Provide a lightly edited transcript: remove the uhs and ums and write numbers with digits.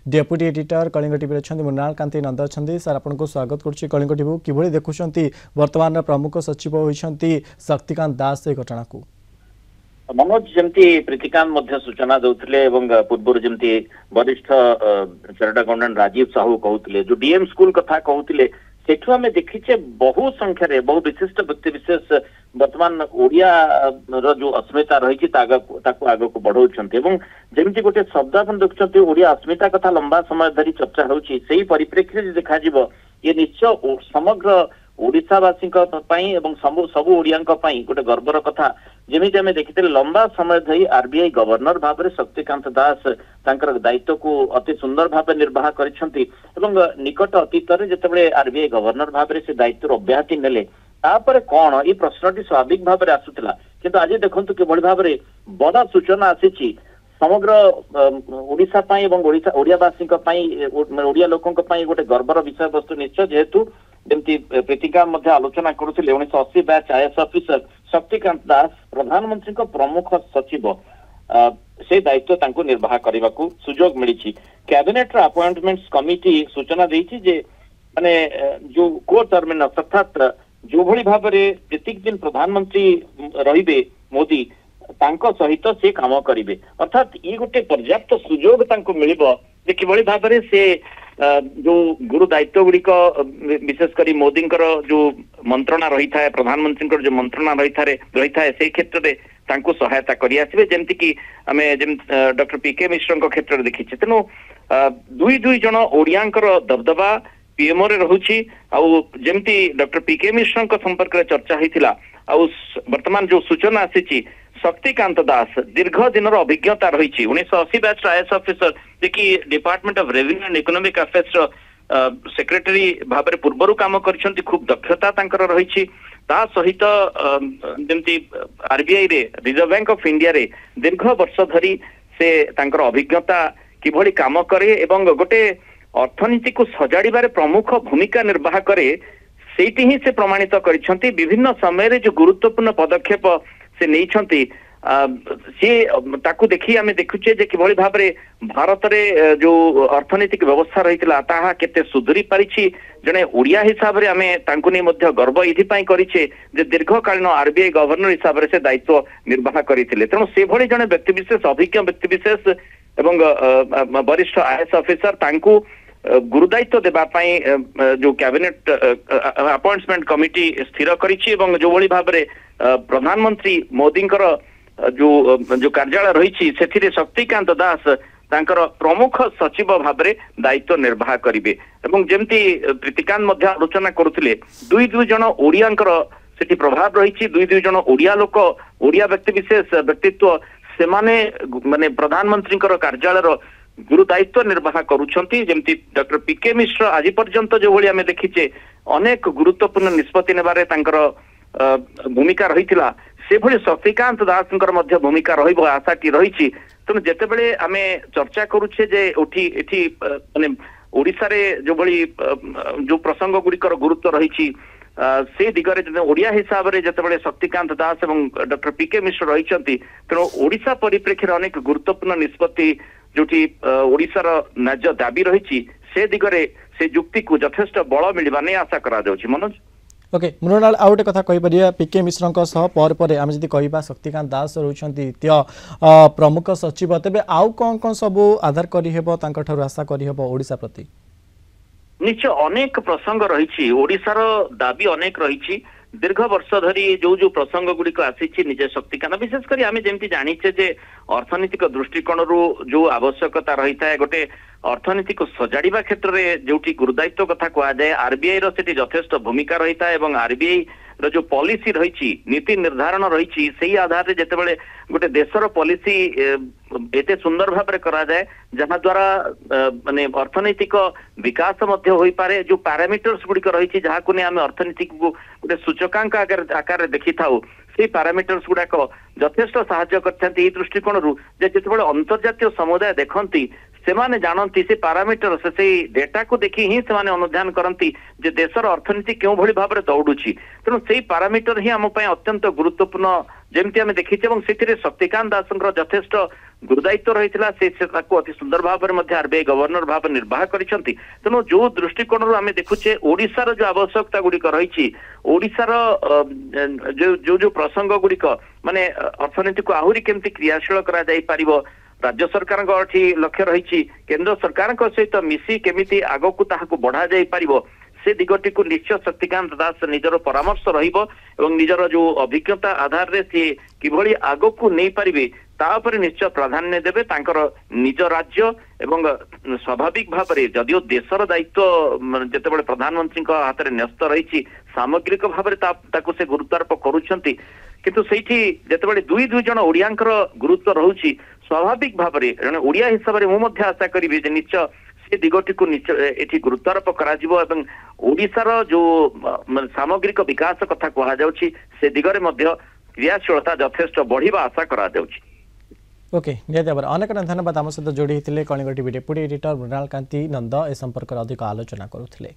Deputy editor Kalinga TV अच्छा मृणाल कांति नंद अच्छा sir आपको स्वागत करुच्ची कलिंग टीवी किभली देखुंट वर्तमान प्रमुख सचिव होती शक्तिकांत दास घटना को मनोज जमती प्रीतिकांत सूचना दौले पूर्व जमती वरिष्ठ चार्टर्ड अकाउंटेंट राजीव साहू कहते जो डीएम स्कूल कथा कहते सेठू आम देखीचे बहु संख्यार बहु विशिष्ट व्यक्ति विशेष वर्तमान ओडिया जो अस्मिता रही आग को बढ़ाऊँच जमी गोटे शब्द आप देखुं ओडिया अस्मिता कथा लंबा समय धरी चर्चा होती परिप्रेक्षी देखा ये निश्चय समग्र ओडिशावासी सबू ओडिया गोटे गर्वर कथा जमी आम देखी लंबा समय धरी आरबीआई गवर्नर भाव में शक्तिकांत दास दायित्व को अति सुंदर भाव निर्वाह कर निकट अतीत जिते आरबीआई गवर्नर भाव में से दायित्व अब्याहति नेले तापर कौन ये प्रश्नटी स्वाभाविक भाव में आसूला किंतु आज देखो किभली भाव में बड़ा सूचना आसी समग्र ओडिशा ओडियावासी ओडिया लोकों गोटे गर्वर विषय वस्तु निश्चय जेहेतु जमती प्रीतिका आलोचना करुले 1980 batch IAS officer Shaktikanta Das प्रधानमंत्री प्रमुख सचिव से दायित्व निर्वाह करने को सुजोग मिली कैबिनेट अपॉइंटमेंट्स कमिटी सूचना देती जे माने जो को टर्मिनस अर्थात जो भली भाव में प्रत्येक दिन प्रधानमंत्री रहिबे मोदी तांको सहित से काम करिवे अर्थात ये गोटे पर्याप्त सुजोग तांको मिलिबो जे किभली भाव में से जो गुरु दायित्व गुड़िक विशेषकर मोदी जो मंत्रणा रही था प्रधानमंत्री जो मंत्रणा रही था से क्षेत्र में सहायता करमती कि आम डॉक्टर पीके मिश्र क्षेत्र में देखीचे तेणु दुई जन ओडिया दबदबा पीएमओ रे रहुची जमती डॉक्टर पीके मिश्र संपर्क में चर्चा होता वर्तमान जो सूचना आसी शक्तिकांत दास दीर्घ दिन अभिज्ञता रही 1980 बैच आईएएस ऑफिसर जे कि department of revenue and economic affairs secretary भाव में पूर्वर काम कर खूब दक्षता रही सहित जमती आरबीआई रे रिजर्व बैंक ऑफ इंडिया रे दीर्घ वर्ष धरी से अभिज्ञता किभली काम करे एवं गोटे अर्थनीति को सजाड़बार प्रमुख भूमिका निर्वाह करे सेठी ही से प्रमाणित कर विभिन्न समय जो गुरुत्वपूर्ण पदक्षेप से नहीं सी ताकू देखी आम देखुचे जे किभली भाव में भारत रे जो अर्थनैतिक व्यवस्था रही केते सुधरी पारिछि जने ओडिया हिसाब रे आमे तांकु नै मध्य गर्व इथिपाई करिछे जे दीर्घकालीन आरबीआई गवर्नर हिसाब रे से दायित्व निर्वाह करिथिले तेणु से भली जने व्यक्ति विशेष अभिज्ञ व्यक्ति विशेष एवं वरिष्ठ आईएएस ऑफिसर तांकु गुरुदायित्व देवाई जो कैबिनेट अपॉइंटमेंट कमिटी स्थिर करिछि एवं जो भली भाव में प्रधानमंत्री मोदी जो कार्यालय रही से शक्तिकांत दास तांकर प्रमुख सचिव भाव में दायित्व निर्वाह करेंगे जमती प्रीतिकांत आलोचना करुले दुई जन ओडिया सेठी प्रभाव रही दुई जन ओडिया लोक ओडिया व्यक्ति विशेष व्यक्तित्व से माने प्रधानमंत्री कार्यालय गुरु दायित्व निर्वाह करुँच डॉक्टर पीके मिश्र आज पर्यंत जो भाई आम देखीचे अनेक गुरुत्वपूर्ण निष्पत्ति नेबारे भूमिका रही से भली शक्तिकांत दास भूमिका आशाटी रही तेणु जितेबले आम चर्चा करुचे जे माने ओडिशा रे जो भली जो प्रसंग गुड़िकर गुरुत्व रही से दिगरे ओडिया हिसाब से जितेबाला शक्तिकांत दास एवं डॉक्टर पीके मिश्र रही तेणु ओडिशा परिप्रेक्षी अनेक गुरुत्वपूर्ण निष्पत्ति जोटी ओडिशार न्याय दाबी रही से दिगरे से युक्ति को यथेष्ट बल मिलवा नहीं आशा करा जाउछि मनोज ओके मृणाल आउ गोटे कथा कहीपर पीके मिश्र पर आम जब कह शक्तिकांत दास रोचंती प्रमुख सचिव तेज आउ कौन कौन सब आधार कर आशा करशा प्रति निश्चय अनेक प्रसंग रही ओडिशार दाबी अनेक रही दीर्घ वर्ष धरी जो जो प्रसंग गुड़िक आसी निजे शक्तिकांत विशेषकर आम जमी जाचे जे अर्थनैतिक दृष्टिकोण जो आवश्यकता रही है गोटे अर्थनीति को सजाड़ा क्षेत्र में जो गुरुदायित्व कथा कहुए आरबीआई री यथेष्ट भूमिका रही है आरबीआई जो पॉलिसी रही नीति निर्धारण रही से आधार में जितेबाला गोटे देशर पॉलिसी एते सुंदर भाव में करा जाए जहाँ द्वारा माने अर्थनैतिक विकास हो पारे जो पैरामीटर्स गुड़िक रही जहाँ को आम अर्थनीति को गोटे सूचकांक आकार देखी था से पैरामीटर्स गुड़ाक यथेष्ट साहाय्य कर दृष्टिकोण जितेबाला अंतर्जातीय समुदाय देखती सेमाने जानती से पारामीटर से डेटा को देखि ही सेमाने अनुध्यान करती जे देशर अर्थनीति क्यों भली भाबरे दौड़ुची तेणु से पारामीटर ही आम अत्यंत गुरुत्वपूर्ण जमती आम देखी से शक्तिकांत दास यथेष्ट गुरुदायित्व रही से अति सुंदर भाव में आरबीआई गवर्नर भाव निर्वाह करिसेंती तेणु जो दृष्टिकोण आम देखुचे ओडिशार जो आवश्यकता गुड़िक रही ओडिशार जो जो प्रसंग गुड़िक माने अर्थनीति को आहरी केमती क्रियाशील करा जाई पारिबो राज्य सरकार लक्ष्य रही केंद्र सरकार सहित मिसी केमिति आग को ताहाको बढ़ा जाई पारिबो से दिगटी को निश्चय शक्तिकांत दास निजर परामर्श रहिबो एवं निजर जो अभिज्ञता आधार रे से किभली आग को नहीं पारिबे तापर निश्चय प्राधान्य देबे तांकर निज राज्य एवं स्वाभाविक भाव में जदियो देशर दायित्व जेतेबेले प्रधानमंत्री हाथ में न्यस्त रही सामग्रिक भाव में से गुरुत्वारोप करुछंती किंतु सेठी जेतेबेले दुई दुई जन ओडियांकर गुरुत्व रहुची स्वाभाविक भाव में जने ओडिया हिसाब से मु आशा करी जे निश्चय से दिगटी को एठी गुरुत्वारोप करा जिवो एवं ओडिशार जो सामग्रिक विकास कथा कहा जाउची से दिगरे मध्य क्रियाशीलता यथेष्ट बढ़िबा आशा करा जाउची। ओके निहत भाव अनेक धन्यवाद आम सहित जोड़ी होते Kalinga TV deputy editor Mrinal Kanti Nanda ए संपर्क अधिक आलोचना करुले।